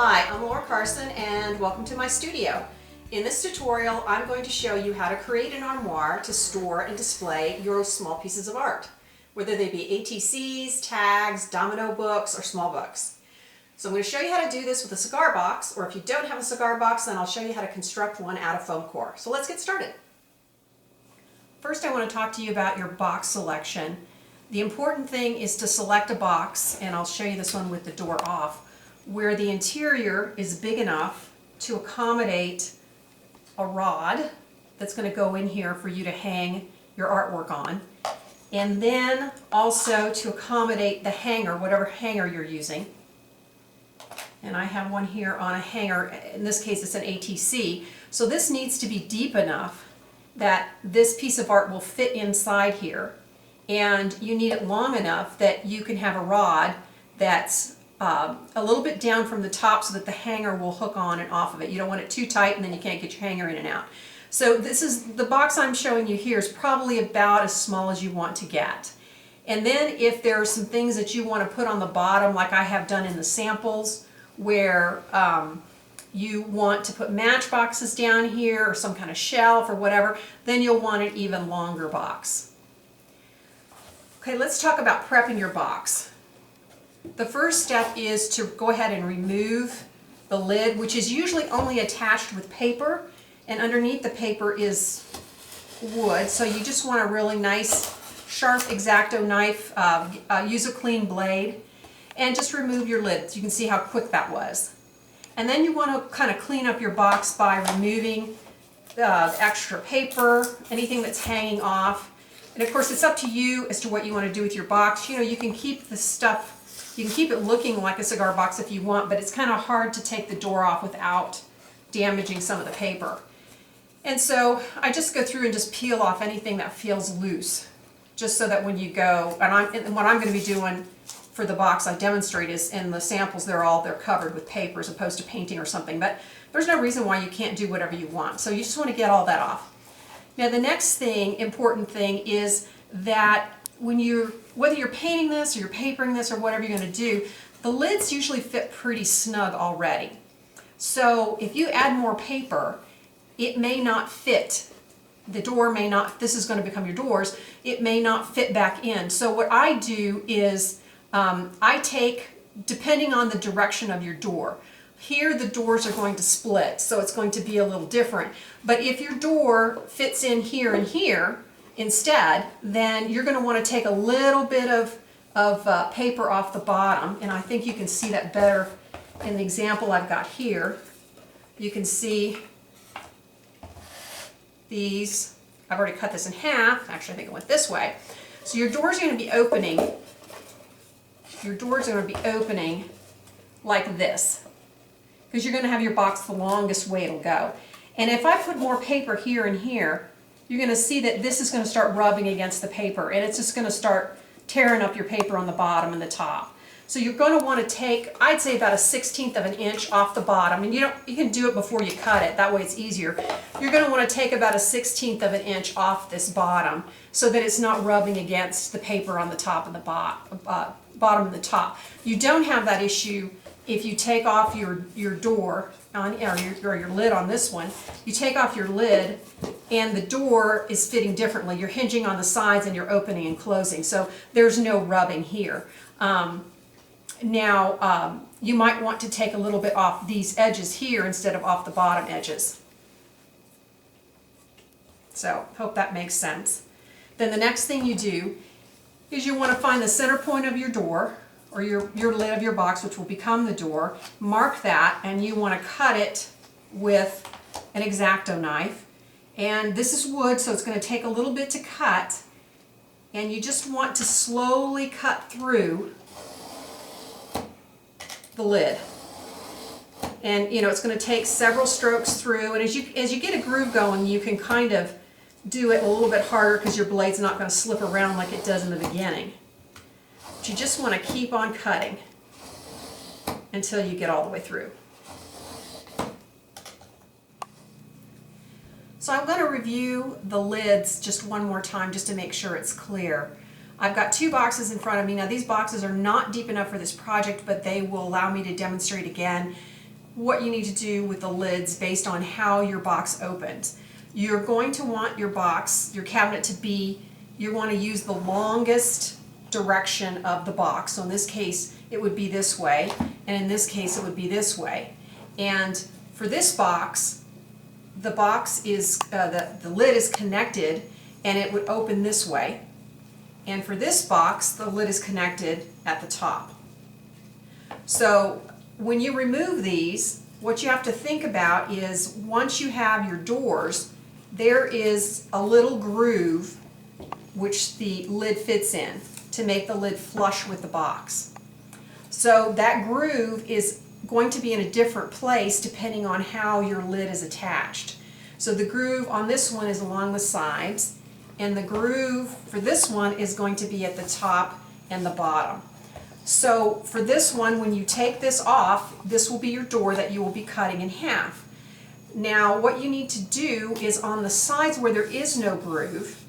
Hi, I'm Laura Carson and welcome to my studio. In this tutorial, I'm going to show you how to create an armoire to store and display your small pieces of art, whether they be ATCs, tags, domino books, or small books. So I'm going to show you how to do this with a cigar box, or if you don't have a cigar box, then I'll show you how to construct one out of foam core. So let's get started. First, I want to talk to you about your box selection. The important thing is to select a box, and I'll show you this one with the door off, where the interior is big enough to accommodate a rod that's going to go in here for you to hang your artwork on, and then also to accommodate the hanger, whatever hanger you're using. And I have one here on a hanger. In this case it's an ATC, so this needs to be deep enough that this piece of art will fit inside here, and you need it long enough that you can have a rod that's a little bit down from the top so that the hanger will hook on and off of it. You don't want it too tight and then you can't get your hanger in and out. So this is the box I'm showing you here is probably about as small as you want to get. And then if there are some things that you want to put on the bottom, like I have done in the samples, where you want to put matchboxes down here or some kind of shelf or whatever, then you'll want an even longer box. Okay, let's talk about prepping your box. The first step is to go ahead and remove the lid, which is usually only attached with paper, and underneath the paper is wood. So you just want a really nice sharp X-Acto knife, use a clean blade, and just remove your lid. You can see how quick that was. And then you want to kind of clean up your box by removing extra paper, anything that's hanging off. And of course it's up to you as to what you want to do with your box. You know, you can keep the stuff, you can keep it looking like a cigar box if you want, but it's kind of hard to take the door off without damaging some of the paper. And so I just go through and just peel off anything that feels loose, just so that when you go, and what I'm going to be doing for the box I demonstrate is in the samples they're covered with paper as opposed to painting or something, but there's no reason why you can't do whatever you want. So you just want to get all that off. Now the next thing, important thing, is that whether you're painting this or you're papering this or whatever you're going to do, the lids usually fit pretty snug already. So if you add more paper, it may not fit. The door may not, this is going to become your doors, it may not fit back in. So what I do is I take, depending on the direction of your door, here the doors are going to split, so it's going to be a little different. But if your door fits in here and here instead, then you're going to want to take a little bit of paper off the bottom, and I think you can see that better in the example I've got here. You can see these, I've already cut this in half, actually I think it went this way. So your doors are going to be opening, like this, because you're going to have your box the longest way it'll go. And if I put more paper here and here, you're going to see that this is going to start rubbing against the paper, and it's just going to start tearing up your paper on the bottom and the top. So you're going to want to take, I'd say, about a 1/16 of an inch off the bottom, and you can do it before you cut it, that way it's easier. You're going to want to take about a 1/16 of an inch off this bottom so that it's not rubbing against the paper on the top and the bottom and the top. You don't have that issue if you take off your door on, or your lid on this one. You take off your lid and the door is fitting differently. You're hinging on the sides and you're opening and closing, so there's no rubbing here. Now you might want to take a little bit off these edges here instead of off the bottom edges. So hope that makes sense. Then the next thing you do is you want to find the center point of your door, or your lid of your box, which will become the door. Mark that, and you want to cut it with an X-Acto knife. And this is wood, so it's going to take a little bit to cut, and you just want to slowly cut through the lid. And you know, it's going to take several strokes through, and as you get a groove going, you can kind of do it a little bit harder because your blade's not going to slip around like it does in the beginning. But you just want to keep on cutting until you get all the way through. So I'm going to review the lids just one more time just to make sure it's clear. I've got two boxes in front of me. Now these boxes are not deep enough for this project, but they will allow me to demonstrate again. what you need to do with the lids based on how your box opens. You're going to want your box, your cabinet to be, you want to use the longest direction of the box. So in this case, it would be this way, and in this case, it would be this way. And for this box, the box is, the lid is connected, and it would open this way. And for this box, the lid is connected at the top. So when you remove these, what you have to think about is once you have your doors, there is a little groove which the lid fits in to make the lid flush with the box. So that groove is going to be in a different place depending on how your lid is attached. So the groove on this one is along the sides, and the groove for this one is going to be at the top and the bottom. So for this one, when you take this off, this will be your door that you will be cutting in half. Now what you need to do is on the sides where there is no groove,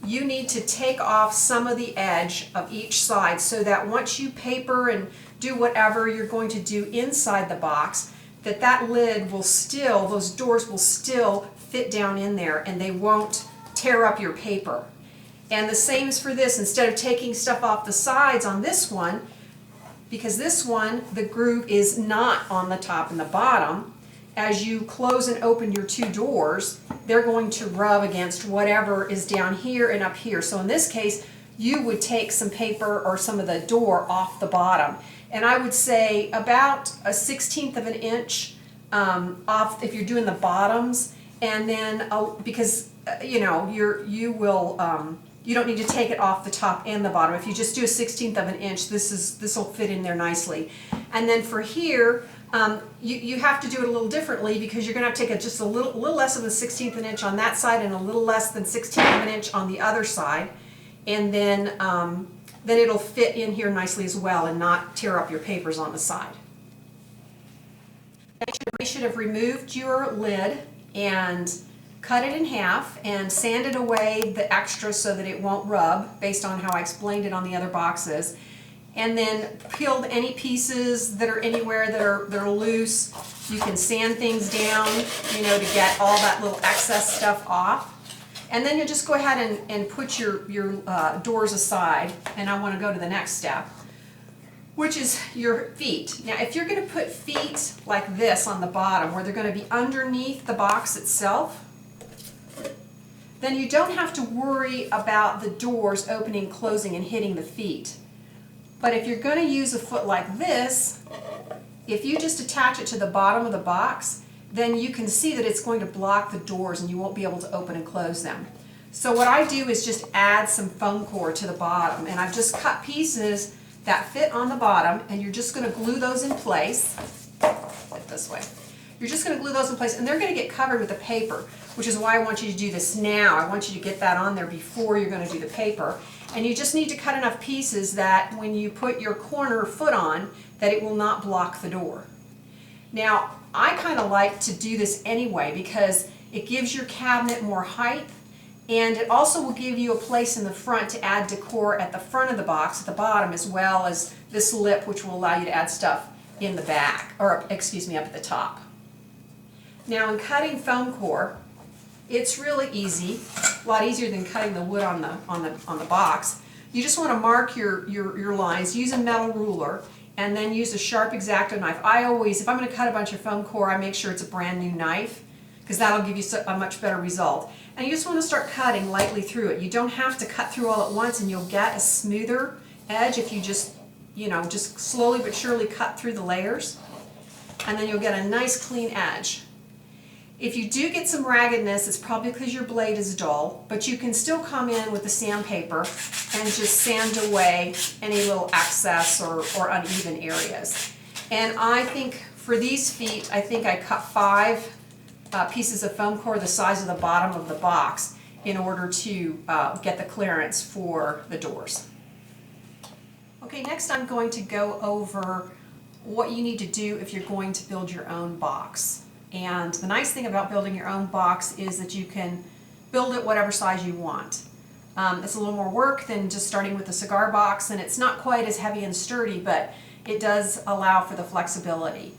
you need to take off some of the edge of each side so that once you paper and do whatever you're going to do inside the box, that lid will still, those doors will still fit down in there and they won't tear up your paper. And the same is for this. Instead of taking stuff off the sides on this one, because this one, the groove is not on the top and the bottom, as you close and open your two doors, they're going to rub against whatever is down here and up here. So in this case, you would take some paper or some of the door off the bottom. And I would say about a 1/16 of an inch off if you're doing the bottoms. And then, because you know, you don't need to take it off the top and the bottom. If you just do a 1/16 of an inch, this will fit in there nicely. And then for here, you have to do it a little differently because you're going to have to take just a little less than 1/16 of an inch on that side and a little less than 1/16 of an inch on the other side, and then it'll fit in here nicely as well and not tear up your papers on the side. You should have removed your lid and cut it in half and sanded away the extra so that it won't rub based on how I explained it on the other boxes. And then peeled any pieces that are anywhere that are loose. You can sand things down, you know, to get all that little excess stuff off. And then you just go ahead and put your doors aside. And I want to go to the next step, which is your feet. Now, if you're going to put feet like this on the bottom, where they're going to be underneath the box itself, then you don't have to worry about the doors opening, closing, and hitting the feet. But if you're going to use a foot like this, if you just attach it to the bottom of the box, then you can see that it's going to block the doors and you won't be able to open and close them. So what I do is just add some foam core to the bottom, and I've just cut pieces that fit on the bottom, and you're just going to glue those in place. Put this way. You're just going to glue those in place, and they're going to get covered with the paper, which is why I want you to do this now. I want you to get that on there before you're going to do the paper. And you just need to cut enough pieces that when you put your corner foot on, that it will not block the door. Now, I kind of like to do this anyway because it gives your cabinet more height, and it also will give you a place in the front to add decor at the front of the box, at the bottom, as well as this lip, which will allow you to add stuff in the back, or excuse me, up at the top. Now, in cutting foam core, it's really easy, a lot easier than cutting the wood on the box. You just want to mark your lines, use a metal ruler, and then use a sharp X-Acto knife. I always, if I'm going to cut a bunch of foam core, I make sure it's a brand new knife because that'll give you a much better result. And you just want to start cutting lightly through it. You don't have to cut through all at once, and you'll get a smoother edge if you just, you know, just slowly but surely cut through the layers, and then you'll get a nice clean edge. If you do get some raggedness, it's probably because your blade is dull, but you can still come in with the sandpaper and just sand away any little excess or uneven areas. And I think for these feet, I think I cut 5 pieces of foam core the size of the bottom of the box in order to get the clearance for the doors. Okay, next I'm going to go over what you need to do if you're going to build your own box. And the nice thing about building your own box is that you can build it whatever size you want. It's a little more work than just starting with a cigar box, and it's not quite as heavy and sturdy, but it does allow for the flexibility.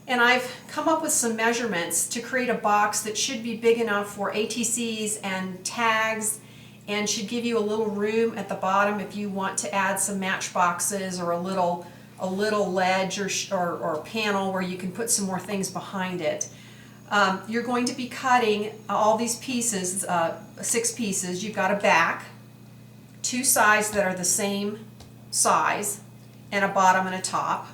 And I've come up with some measurements to create a box that should be big enough for ATCs and tags, and should give you a little room at the bottom if you want to add some matchboxes or a little ledge or panel where you can put some more things behind it. You're going to be cutting all these pieces, 6 pieces. You've got a back, 2 sides that are the same size, and a bottom and a top,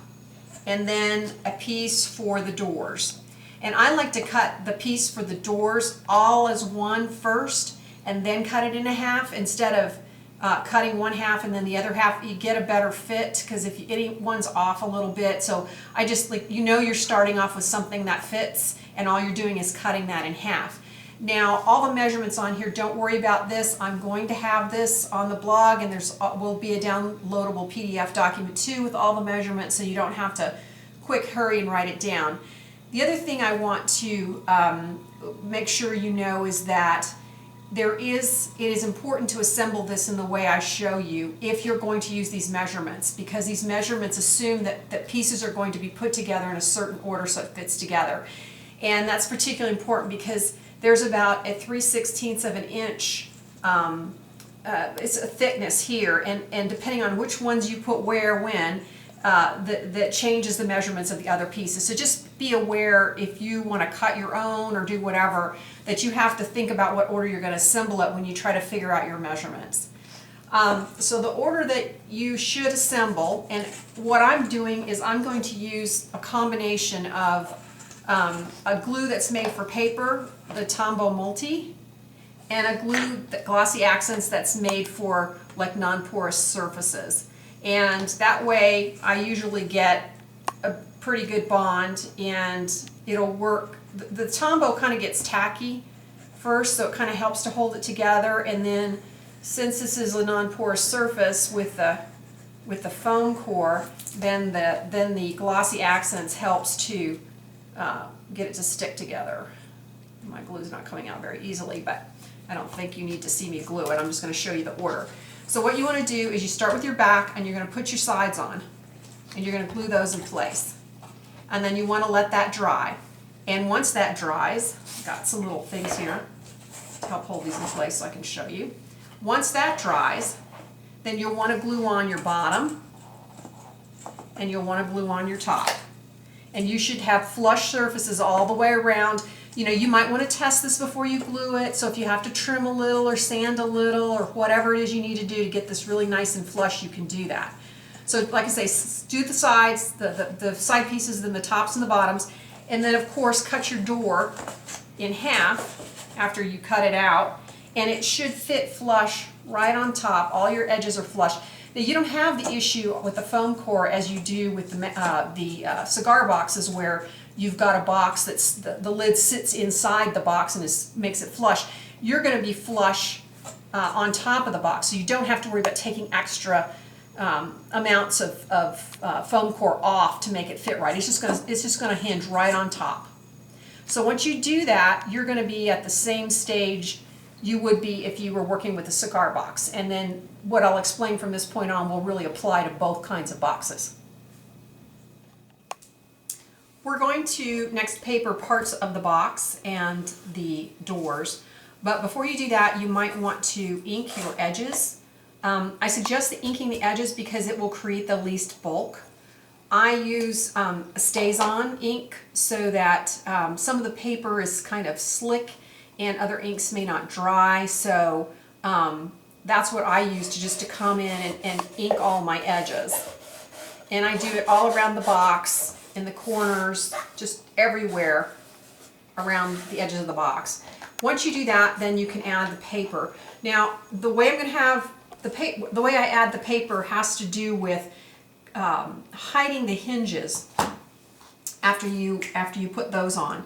and then a piece for the doors. And I like to cut the piece for the doors all as one first and then cut it in half instead of cutting one half and then the other half. You get a better fit, because if anyone's off a little bit, so I just like, you're starting off with something that fits and all you're doing is cutting that in half. Now all the measurements on here, don't worry about this. I'm going to have this on the blog, and there's will be a downloadable PDF document too with all the measurements, so you don't have to quick hurry and write it down. The other thing I want to make sure you know is that it is important to assemble this in the way I show you if you're going to use these measurements, because these measurements assume that pieces are going to be put together in a certain order so it fits together. And that's particularly important because there's about a 3/16 of an inch, it's a thickness here, and depending on which ones you put where, when, that changes the measurements of the other pieces. So just be aware if you want to cut your own or do whatever, that you have to think about what order you're going to assemble it when you try to figure out your measurements. So the order that you should assemble, and what I'm doing is I'm going to use a combination of a glue that's made for paper, the Tombow Multi, and a glue, glossy accents, that's made for like non-porous surfaces. And that way I usually get a pretty good bond, and it'll work. The Tombow kind of gets tacky first, so it kind of helps to hold it together, and then since this is a non-porous surface with the foam core, then the glossy accents helps to get it to stick together. My glue's not coming out very easily, but I don't think you need to see me glue it. I'm just going to show you the order. So what you want to do is you start with your back, and you're going to put your sides on, and you're going to glue those in place. And then you want to let that dry. And once that dries, I've got some little things here to help hold these in place so I can show you. Once that dries, then you'll want to glue on your bottom, and you'll want to glue on your top. And you should have flush surfaces all the way around. You might want to test this before you glue it, so if you have to trim a little or sand a little or whatever it is you need to do to get this really nice and flush, you can do that. So like I say, do the sides, the side pieces, then the tops and the bottoms, and then of course cut your door in half after you cut it out, and it should fit flush right on top. All your edges are flush. Now you don't have the issue with the foam core as you do with the cigar boxes, where you've got a box that's the lid sits inside the box and makes it flush. You're going to be flush on top of the box, so you don't have to worry about taking extra amounts of foam core off to make it fit right. It's just going to hinge right on top. So once you do that, you're going to be at the same stage you would be if you were working with a cigar box. And then what I'll explain from this point on will really apply to both kinds of boxes. We're going to next paper parts of the box and the doors, but before you do that, you might want to ink your edges. I suggest inking the edges because it will create the least bulk. I use a Stays-On ink so that some of the paper is kind of slick and other inks may not dry, so that's what I use to come in and ink all my edges. And I do it all around the box, in the corners, just everywhere around the edges of the box. Once you do that, then you can add the paper. Now, the way I'm going to have the way I add the paper has to do with hiding the hinges after you put those on.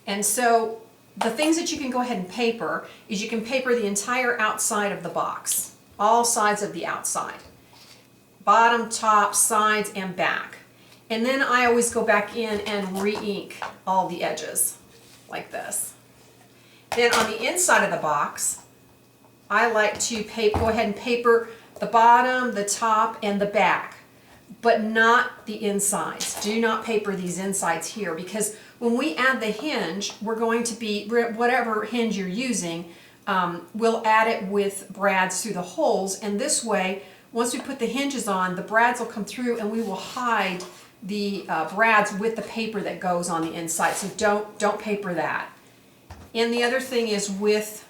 And so the things that you can go ahead and paper is you can paper the entire outside of the box, all sides of the outside, bottom, top, sides, and back. And then I always go back in and re-ink all the edges like this. Then on the inside of the box, I like to go ahead and paper the bottom, the top, and the back. but not the insides. Do not paper these insides here, because when we add the hinge, we're going to be, whatever hinge you're using, we'll add it with brads through the holes, and this way, once we put the hinges on, the brads will come through and we will hide the brads with the paper that goes on the inside. So don't paper that. And the other thing is, with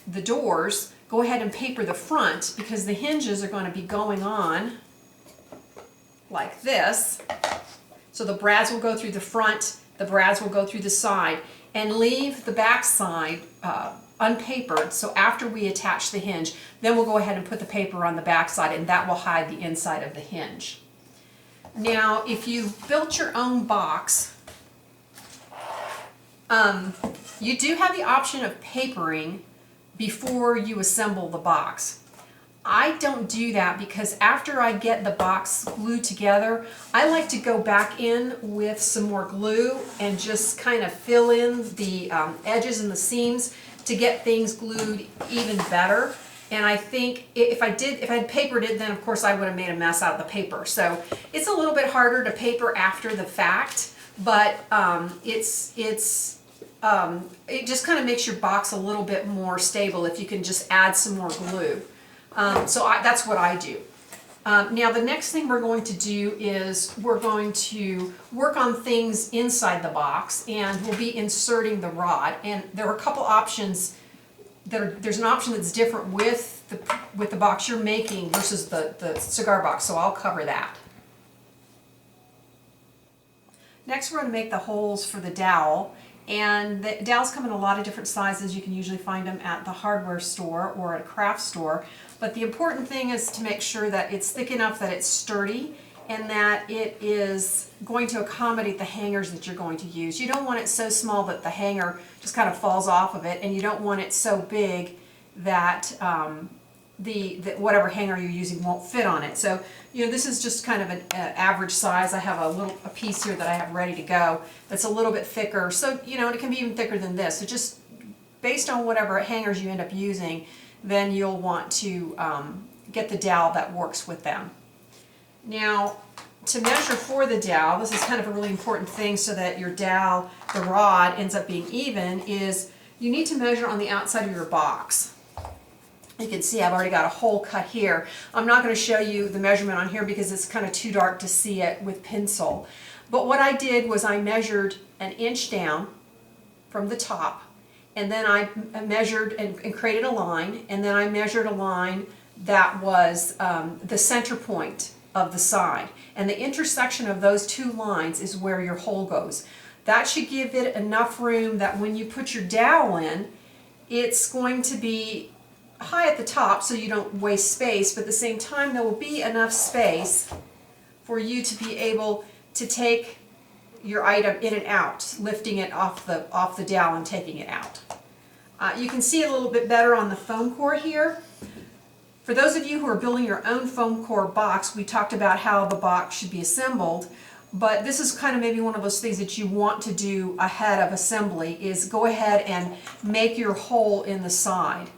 the doors, go ahead and paper the front, because the hinges are going to be going on like this. So the brads will go through the front, the brads will go through the side, and leave the back side unpapered. So after we attach the hinge, then we'll go ahead and put the paper on the back side, and that will hide the inside of the hinge. Now, if you built your own box, you do have the option of papering before you assemble the box. I don't do that, because after I get the box glued together, I like to go back in with some more glue and just kind of fill in the edges and the seams to get things glued even better. And I think if I had papered it, then of course I would have made a mess out of the paper. So it's a little bit harder to paper after the fact, but it just kind of makes your box a little bit more stable if you can just add some more glue. That's what I do. Now the next thing we're going to do is we're going to work on things inside the box, and we'll be inserting the rod. And there are a couple options. There's an option that's different with the box you're making versus the cigar box, so I'll cover that. Next, we're going to make the holes for the dowel. And the dowels come in a lot of different sizes. You can usually find them at the hardware store or at a craft store. But the important thing is to make sure that it's thick enough that it's sturdy and that it is going to accommodate the hangers that you're going to use. You don't want it so small that the hanger just kind of falls off of it, and you don't want it so big that whatever hanger you're using won't fit on it. So, you know, this is just kind of an average size. I have a piece here that I have ready to go that's a little bit thicker. So, you know, it can be even thicker than this. So just based on whatever hangers you end up using, then you'll want to get the dowel that works with them. Now, to measure for the dowel, this is kind of a really important thing so that your dowel, the rod, ends up being even, is you need to measure on the outside of your box. You can see I've already got a hole cut here. I'm not going to show you the measurement on here because it's kind of too dark to see it with pencil. But what I did was I measured an inch down from the top, and then I measured and created a line, and then I measured a line that was the center point of the side. And the intersection of those two lines is where your hole goes. That should give it enough room that when you put your dowel in, it's going to be high at the top so you don't waste space, but at the same time there will be enough space for you to be able to take your item in and out, lifting it off the dowel and taking it out. You can see it a little bit better on the foam core here. For those of you who are building your own foam core box, we talked about how the box should be assembled, but this is kind of maybe one of those things that you want to do ahead of assembly, is go ahead and make your hole in the side.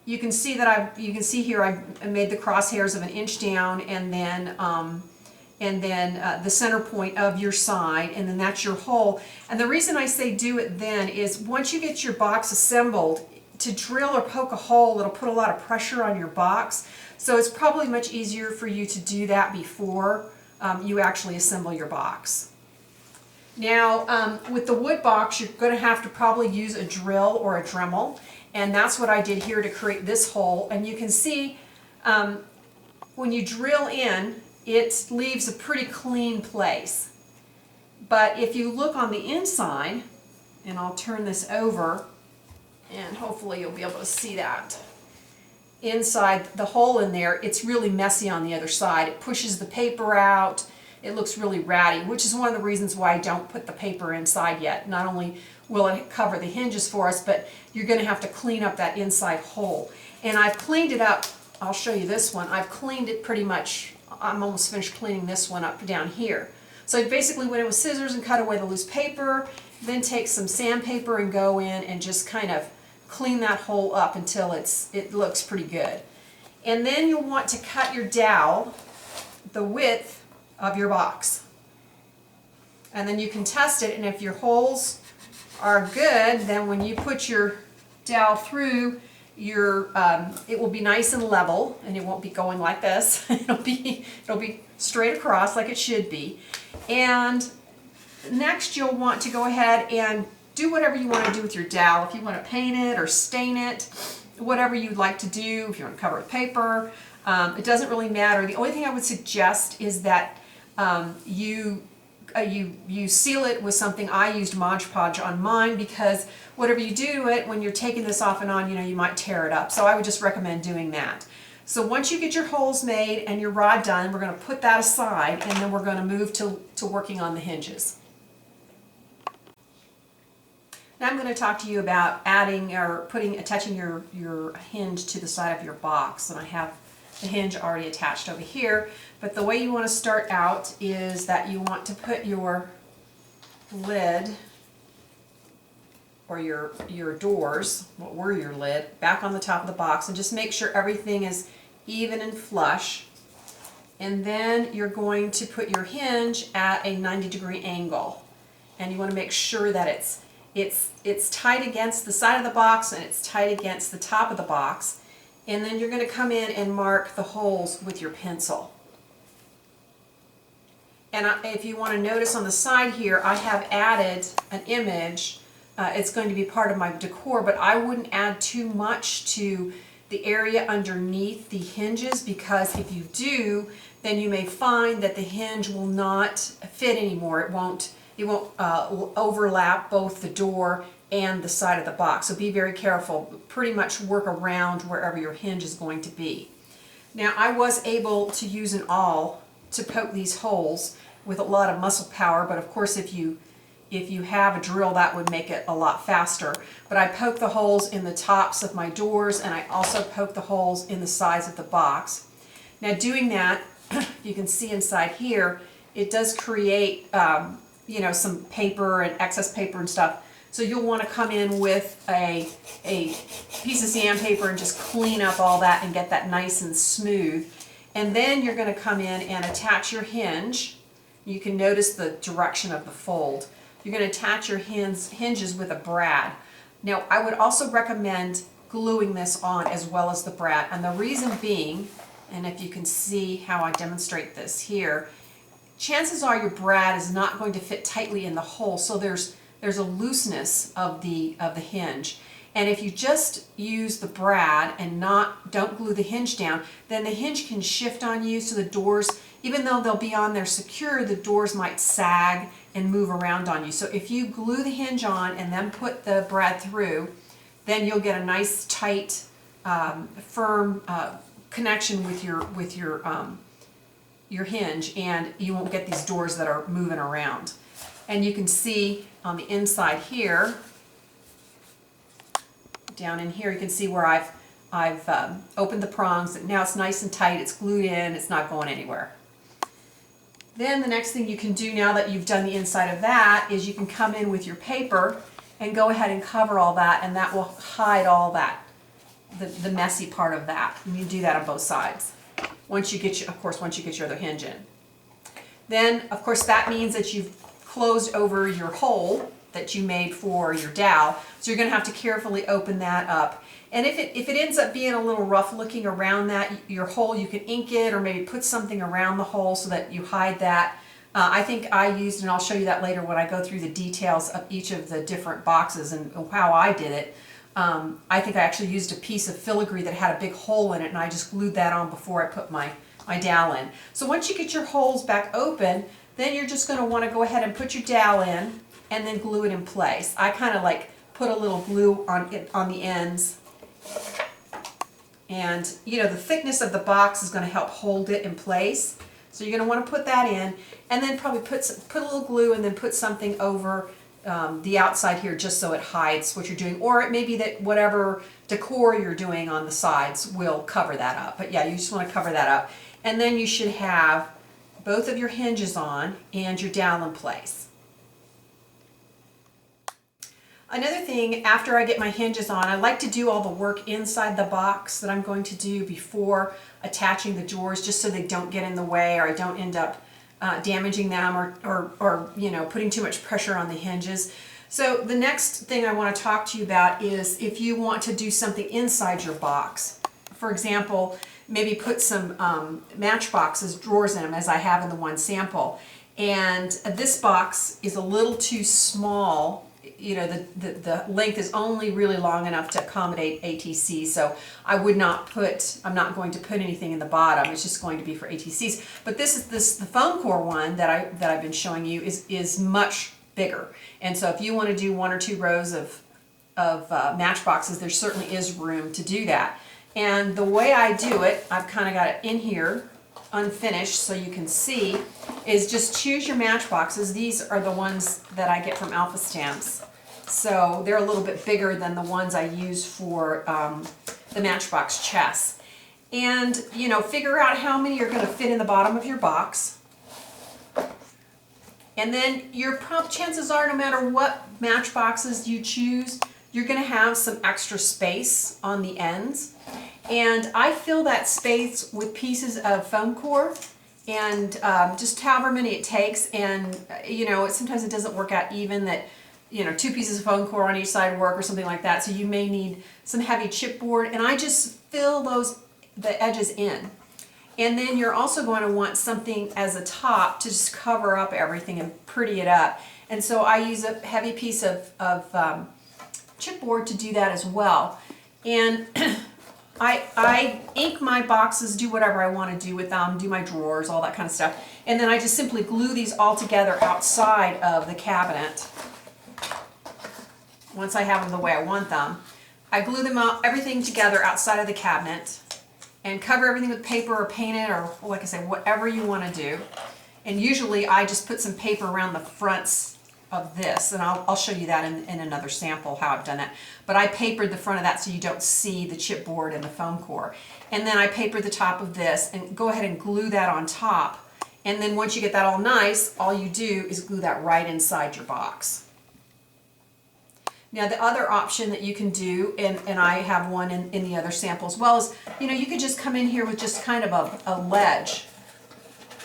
You can see that here I made the crosshairs of an inch down, and then the center point of your side, and then that's your hole. And the reason I say do it then is once you get your box assembled, to drill or poke a hole, it'll put a lot of pressure on your box. So it's probably much easier for you to do that before you actually assemble your box. Now, with the wood box, you're going to have to probably use a drill or a Dremel, and that's what I did here to create this hole. And you can see when you drill in, it leaves a pretty clean place. But if you look on the inside, and I'll turn this over, and hopefully you'll be able to see that. Inside the hole in there, it's really messy on the other side. It pushes the paper out. It looks really ratty, which is one of the reasons why I don't put the paper inside yet. Not only will it cover the hinges for us, but you're going to have to clean up that inside hole. And I've cleaned it up. I'll show you this one. I've cleaned it pretty much. I'm almost finished cleaning this one up down here. So I basically went in with scissors and cut away the loose paper, then take some sandpaper and go in and just kind of clean that hole up until it looks pretty good. And then you'll want to cut your dowel the width of your box. And then you can test it, and if your holes are good, then when you put your dowel through, it will be nice and level, and it won't be going like this. it'll be straight across like it should be. And next you'll want to go ahead and do whatever you want to do with your dowel. If you want to paint it or stain it, whatever you'd like to do, if you want to cover it with paper, it doesn't really matter. The only thing I would suggest is that you seal it with something. I used Mod Podge on mine because whatever you do to it, when you're taking this off and on, you might tear it up. So I would just recommend doing that. So once you get your holes made and your rod done, we're going to put that aside, and then we're going to move to working on the hinges. Now I'm going to talk to you about adding or attaching your hinge to the side of your box. And I have the hinge already attached over here. But the way you want to start out is that you want to put your lid or your doors, what were your lid, back on the top of the box, and just make sure everything is even and flush. And then you're going to put your hinge at a 90-degree angle. And you want to make sure that it's tight against the side of the box and it's tight against the top of the box. And then you're going to come in and mark the holes with your pencil. And if you want to notice on the side here, I have added an image. It's going to be part of my decor, but I wouldn't add too much to the area underneath the hinges, because if you do, then you may find that the hinge will not fit anymore. It won't overlap both the door and the side of the box. So be very careful. Pretty much work around wherever your hinge is going to be. Now I was able to use an awl to poke these holes with a lot of muscle power, but of course if you have a drill, that would make it a lot faster. But I poke the holes in the tops of my doors, and I also poke the holes in the sides of the box. Now doing that, you can see inside here, it does create some paper and excess paper and stuff. So you'll want to come in with a piece of sandpaper and just clean up all that and get that nice and smooth. And then you're going to come in and attach your hinge. You can notice the direction of the fold. You're going to attach your hinges with a brad. Now I would also recommend gluing this on as well as the brad. And the reason being, and if you can see how I demonstrate this here, chances are your brad is not going to fit tightly in the hole, so there's a looseness of the hinge. And if you just use the brad and don't glue the hinge down, then the hinge can shift on you, so the doors, even though they'll be on there secure, the doors might sag and move around on you. So if you glue the hinge on and then put the brad through, then you'll get a nice tight firm connection with your hinge, and you won't get these doors that are moving around. And you can see on the inside here, down in here, you can see where I've opened the prongs, and now it's nice and tight, it's glued in, it's not going anywhere. Then the next thing you can do, now that you've done the inside of that, is you can come in with your paper and go ahead and cover all that, and that will hide all that, the messy part of that. And you do that on both sides. Once you get your other hinge in. Then, of course, that means that you've closed over your hole that you made for your dowel. So you're going to have to carefully open that up. And if it ends up being a little rough looking around your hole, you can ink it or maybe put something around the hole so that you hide that. I think I used, and I'll show you that later when I go through the details of each of the different boxes and how I did it. I think I actually used a piece of filigree that had a big hole in it, and I just glued that on before I put my dowel in. So once you get your holes back open, then you're just going to want to go ahead and put your dowel in and then glue it in place. I kind of like put a little glue on the ends, and the thickness of the box is going to help hold it in place. So you're going to want to put that in, and then probably put a little glue and then put something over the outside here just so it hides what you're doing. Or it may be that whatever decor you're doing on the sides will cover that up. But yeah, you just want to cover that up. And then you should have both of your hinges on and your dowel in place. Another thing, after I get my hinges on, I like to do all the work inside the box that I'm going to do before attaching the drawers, just so they don't get in the way or I don't end up damaging them or you know, putting too much pressure on the hinges. So the next thing I want to talk to you about is if you want to do something inside your box. For example, maybe put some matchboxes, drawers in them, as I have in the one sample. And this box is a little too small. You know, the length is only really long enough to accommodate ATCs, so I'm not going to put anything in the bottom. It's just going to be for ATCs. But the foam core one that I've been showing you is much bigger. And so if you want to do 1 or 2 rows of matchboxes, there certainly is room to do that. And the way I do it, I've kind of got it in here unfinished so you can see, is just choose your matchboxes. These are the ones that I get from Alpha Stamps. So they're a little bit bigger than the ones I use for the Matchbox chess. And, you know, figure out how many are going to fit in the bottom of your box. And then chances are, no matter what matchboxes you choose, you're going to have some extra space on the ends. And I fill that space with pieces of foam core, and just however many it takes. And you know, sometimes it doesn't work out even that, you know, 2 pieces of foam core on each side work or something like that. So you may need some heavy chipboard, and I just fill the edges in. And then you're also going to want something as a top to just cover up everything and pretty it up. And so I use a heavy piece of chipboard to do that as well. And I ink my boxes, do whatever I want to do with them, do my drawers, all that kind of stuff. And then I just simply glue these all together outside of the cabinet. Once I have them the way I want them, I glue them out, everything together outside of the cabinet, and cover everything with paper or paint it, or like I said, whatever you want to do. And usually I just put some paper around the fronts of this, and I'll show you that in another sample how I've done that. But I papered the front of that so you don't see the chipboard and the foam core. And then I papered the top of this and go ahead and glue that on top. And then once you get that all nice, all you do is glue that right inside your box. Now the other option that you can do, and I have one in the other sample as well, is, you know, you could just come in here with just kind of a ledge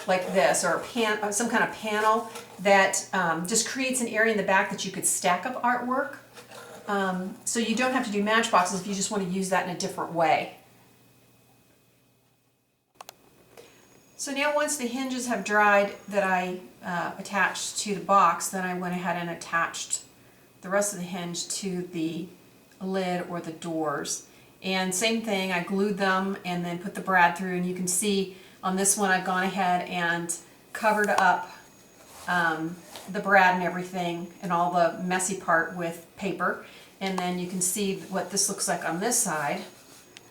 like this, or some kind of panel that just creates an area in the back that you could stack up artwork. So you don't have to do matchboxes if you just want to use that in a different way. So now once the hinges have dried that I attached to the box, then I went ahead and attached the rest of the hinge to the lid or the doors. And same thing, I glued them and then put the brad through, and you can see on this one I've gone ahead and covered up the brad and everything and all the messy part with paper. And then you can see what this looks like on this side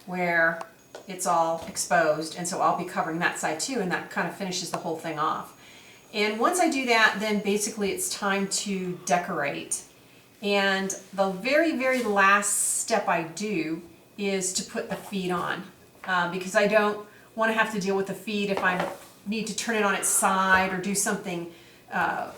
where it's all exposed, and so I'll be covering that side too, and that kind of finishes the whole thing off. And once I do that, then basically it's time to decorate. And the very, very last step I do is to put the feet on, because I don't want to have to deal with the feet if I need to turn it on its side or do something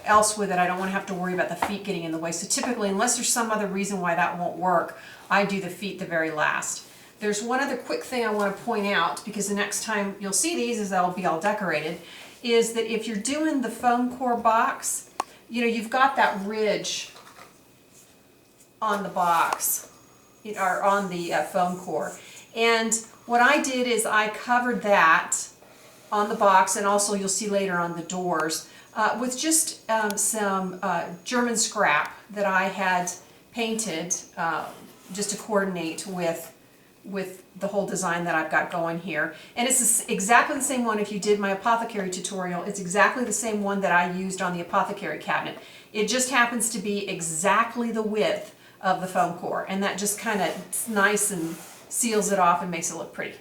else with it. I don't want to have to worry about the feet getting in the way. So typically, unless there's some other reason why that won't work, I do the feet the very last. There's one other quick thing I want to point out, because the next time you'll see these, as they'll be all decorated, is that if you're doing the foam core box, you know, you've got that ridge on the box, or on the foam core. And what I did is I covered that on the box, and also you'll see later on the doors, with just some German scrap that I had painted just to coordinate with the whole design that I've got going here. And it's exactly the same one. If you did my apothecary tutorial, it's exactly the same one that I used on the apothecary cabinet. It just happens to be exactly the width of the foam core, and that just kind of nice and seals it off and makes it look pretty.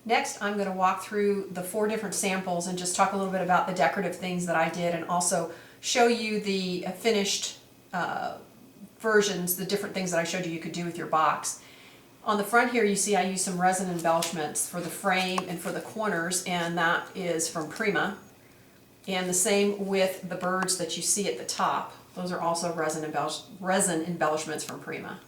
Next, I'm going to walk through the 4 different samples and just talk a little bit about the decorative things that I did, and also show you the finished versions, the different things that I showed you could do with your box. On the front here you see I used some resin embellishments for the frame and for the corners, and that is from Prima. And the same with the birds that you see at the top. Those are also resin embellishments from Prima.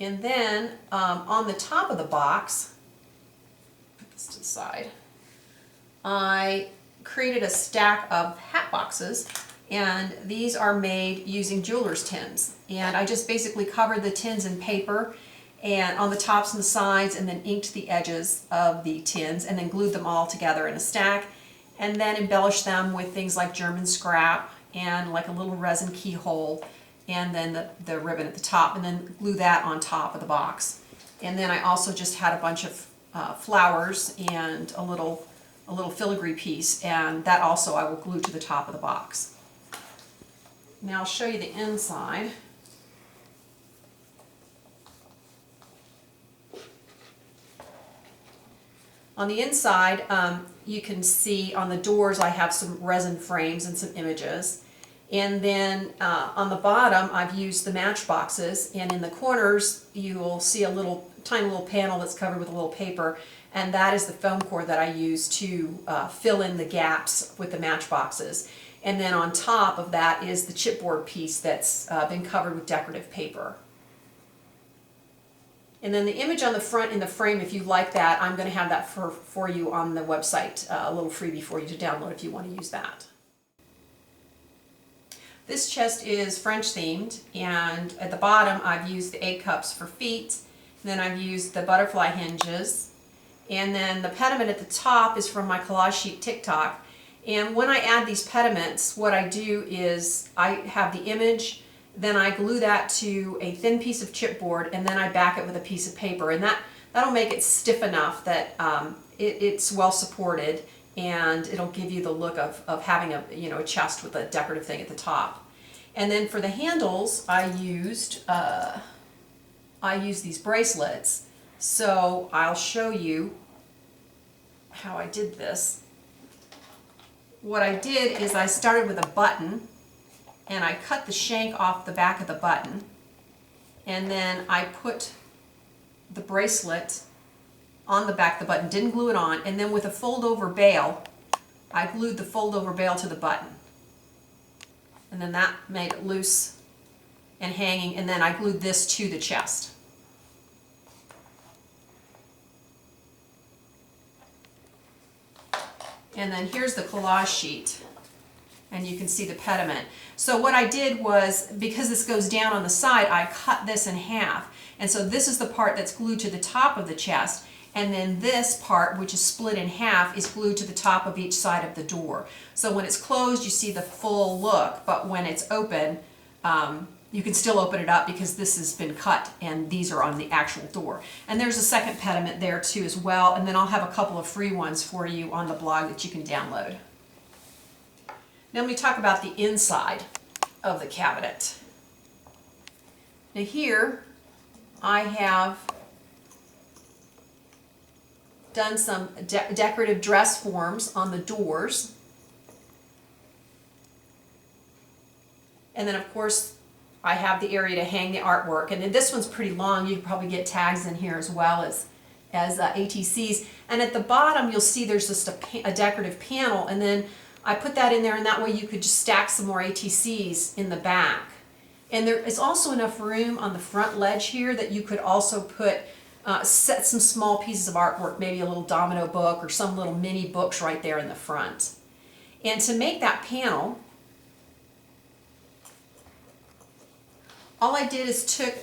And then on the top of the box, put this to the side, I created a stack of hat boxes, and these are made using jeweler's tins. And I just basically covered the tins in paper and on the tops and the sides, and then inked the edges of the tins, and then glued them all together in a stack, and then embellished them with things like German scrap and like a little resin keyhole, and then the ribbon at the top, and then glue that on top of the box. And then I also just had a bunch of flowers and a little filigree piece, and that also I will glue to the top of the box. Now I'll show you the inside. On the inside, you can see on the doors I have some resin frames and some images. And then on the bottom I've used the matchboxes, and in the corners you will see a tiny little panel that's covered with a little paper, and that is the foam core that I use to fill in the gaps with the matchboxes. And then on top of that is the chipboard piece that's been covered with decorative paper. And then the image on the front in the frame, if you like that, I'm going to have that for you on the website, a little freebie for you to download if you want to use that. This chest is French themed, and at the bottom I've used the egg cups for feet, then I've used the butterfly hinges, and then the pediment at the top is from my collage sheet TikTok. And when I add these pediments, what I do is I have the image, then I glue that to a thin piece of chipboard, and then I back it with a piece of paper, and that'll make it stiff enough that it's well supported, and it'll give you the look of having a chest with a decorative thing at the top. And then for the handles, I used these bracelets. So I'll show you how I did this. What I did is I started with a button, and I cut the shank off the back of the button, and then I put the bracelet on the back of the button, didn't glue it on, and then with a fold over bail, I glued the fold over bail to the button. And then that made it loose and hanging, and then I glued this to the chest. And then here's the collage sheet, and you can see the pediment. So what I did was, because this goes down on the side, I cut this in half. And so this is the part that's glued to the top of the chest, and then this part, which is split in half, is glued to the top of each side of the door. So when it's closed, you see the full look, but when it's open, you can still open it up because this has been cut and these are on the actual door. And there's a second pediment there too as well, and then I'll have a couple of free ones for you on the blog that you can download. Now let me talk about the inside of the cabinet. Now here I have done some decorative dress forms on the doors. And then of course I have the area to hang the artwork, and then this one's pretty long. You can probably get tags in here as well as ATCs. And at the bottom you'll see there's just a decorative panel, and then I put that in there, and that way you could just stack some more ATCs in the back. And there is also enough room on the front ledge here that you could also put set some small pieces of artwork, maybe a little Domino book or some little mini books right there in the front. And to make that panel, all I did is took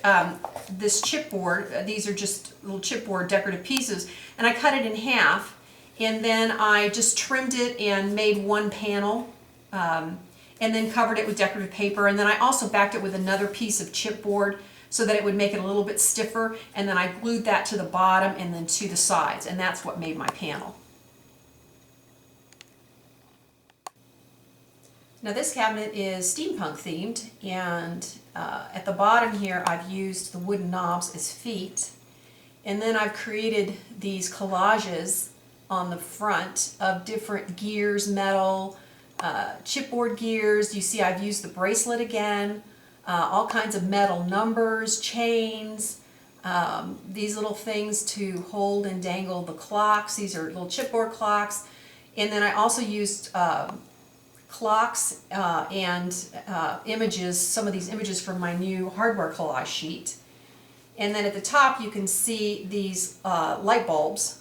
this chipboard, these are just little chipboard decorative pieces, and I cut it in half, and then I just trimmed it and made one panel, and then covered it with decorative paper, and then I also backed it with another piece of chipboard so that it would make it a little bit stiffer, and then I glued that to the bottom and then to the sides, and that's what made my panel. Now this cabinet is steampunk themed, and at the bottom here I've used the wooden knobs as feet, and then I've created these collages on the front of different gears, metal, chipboard gears. You see I've used the bracelet again, all kinds of metal numbers, chains, these little things to hold and dangle the clocks. These are little chipboard clocks. And then I also used clocks and images, some of these images from my new hardware collage sheet. And then at the top you can see these light bulbs.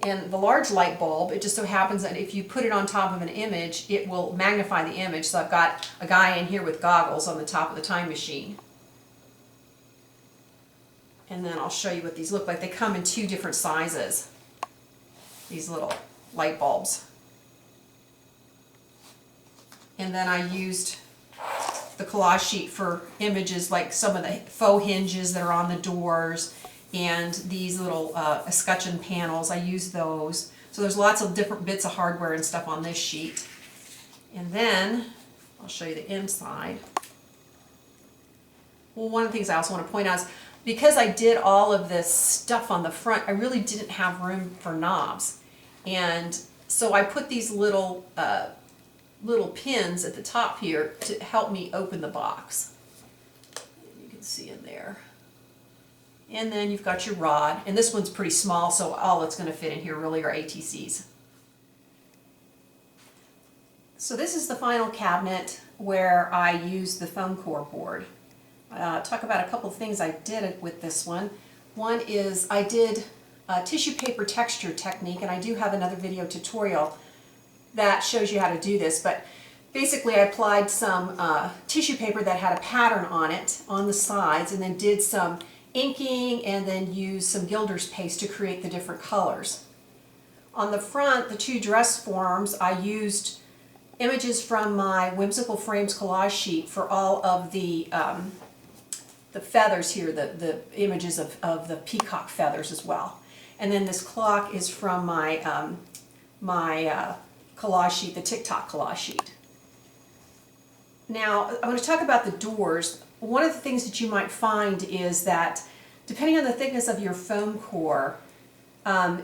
And the large light bulb, it just so happens that if you put it on top of an image, it will magnify the image. So I've got a guy in here with goggles on the top of the time machine. And then I'll show you what these look like. They come in 2 different sizes, these little light bulbs. And then I used the collage sheet for images like some of the faux hinges that are on the doors and these little escutcheon panels. I used those. So there's lots of different bits of hardware and stuff on this sheet. And then I'll show you the inside. Well, one of the things I also want to point out is because I did all of this stuff on the front, I really didn't have room for knobs. And so I put these little pins at the top here to help me open the box. You can see in there. And then you've got your rod, and this one's pretty small, so all that's going to fit in here really are ATCs. So this is the final cabinet where I used the foam core board. Talk about a couple of things I did with this one. One is I did a tissue paper texture technique, and I do have another video tutorial that shows you how to do this, but basically I applied some tissue paper that had a pattern on it on the sides, and then did some inking and then used some gilder's paste to create the different colors. On the front, the 2 dress forms, I used images from my Whimsical Frames collage sheet for all of the feathers here, the images of the peacock feathers as well. And then this clock is from my collage sheet, the TikTok collage sheet. Now, I'm going to talk about the doors. One of the things that you might find is that depending on the thickness of your foam core,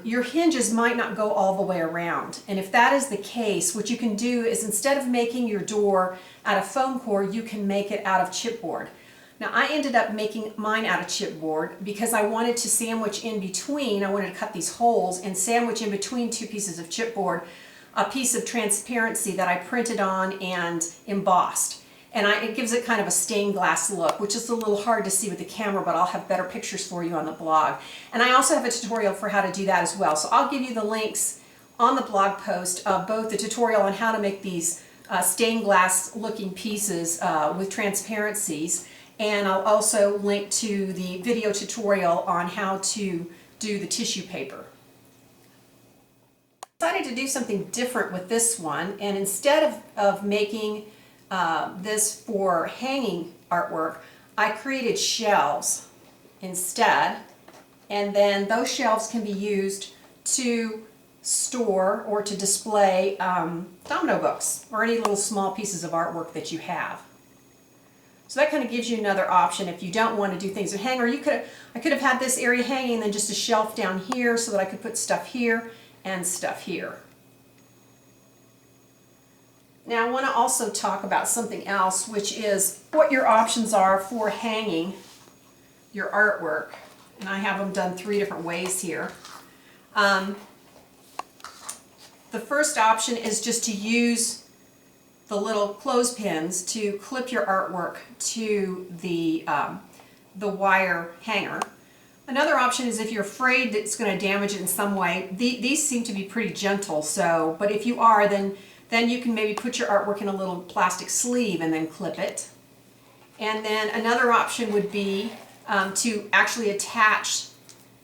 your hinges might not go all the way around. And if that is the case, what you can do is instead of making your door out of foam core, you can make it out of chipboard. Now, I ended up making mine out of chipboard because I wanted to sandwich in between, I wanted to cut these holes and sandwich in between 2 pieces of chipboard a piece of transparency that I printed on and embossed. And it gives it kind of a stained glass look, which is a little hard to see with the camera, but I'll have better pictures for you on the blog. And I also have a tutorial for how to do that as well. So I'll give you the links on the blog post of both the tutorial on how to make these stained glass looking pieces with transparencies, and I'll also link to the video tutorial on how to do the tissue paper. I decided to do something different with this one, and instead of making this for hanging artwork, I created shelves instead, and then those shelves can be used to store or to display domino books or any little small pieces of artwork that you have. So that kind of gives you another option if you don't want to do things with hang, or I could have had this area hanging and then just a shelf down here so that I could put stuff here and stuff here. Now I want to also talk about something else, which is what your options are for hanging your artwork. And I have them done 3 different ways here. The first option is just to use the little clothespins to clip your artwork to the wire hanger. Another option is if you're afraid that it's going to damage it in some way. These seem to be pretty gentle, so, but if you are, then you can maybe put your artwork in a little plastic sleeve and then clip it. And then another option would be to actually attach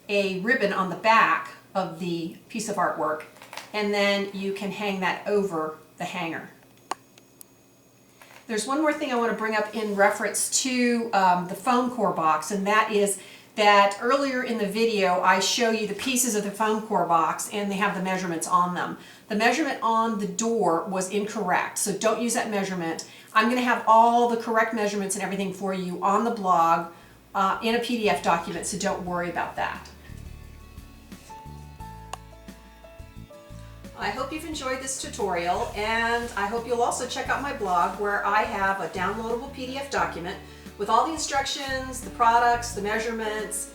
a ribbon on the back of the piece of artwork, and then you can hang that over the hanger. There's one more thing I want to bring up in reference to the foam core box, and that is that earlier in the video I show you the pieces of the foam core box and they have the measurements on them. The measurement on the door was incorrect, so don't use that measurement. I'm going to have all the correct measurements and everything for you on the blog in a PDF document, so don't worry about that. I hope you've enjoyed this tutorial, and I hope you'll also check out my blog where I have a downloadable PDF document with all the instructions, the products, the measurements,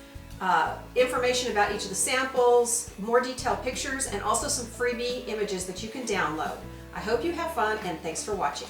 information about each of the samples, more detailed pictures, and also some freebie images that you can download. I hope you have fun, and thanks for watching.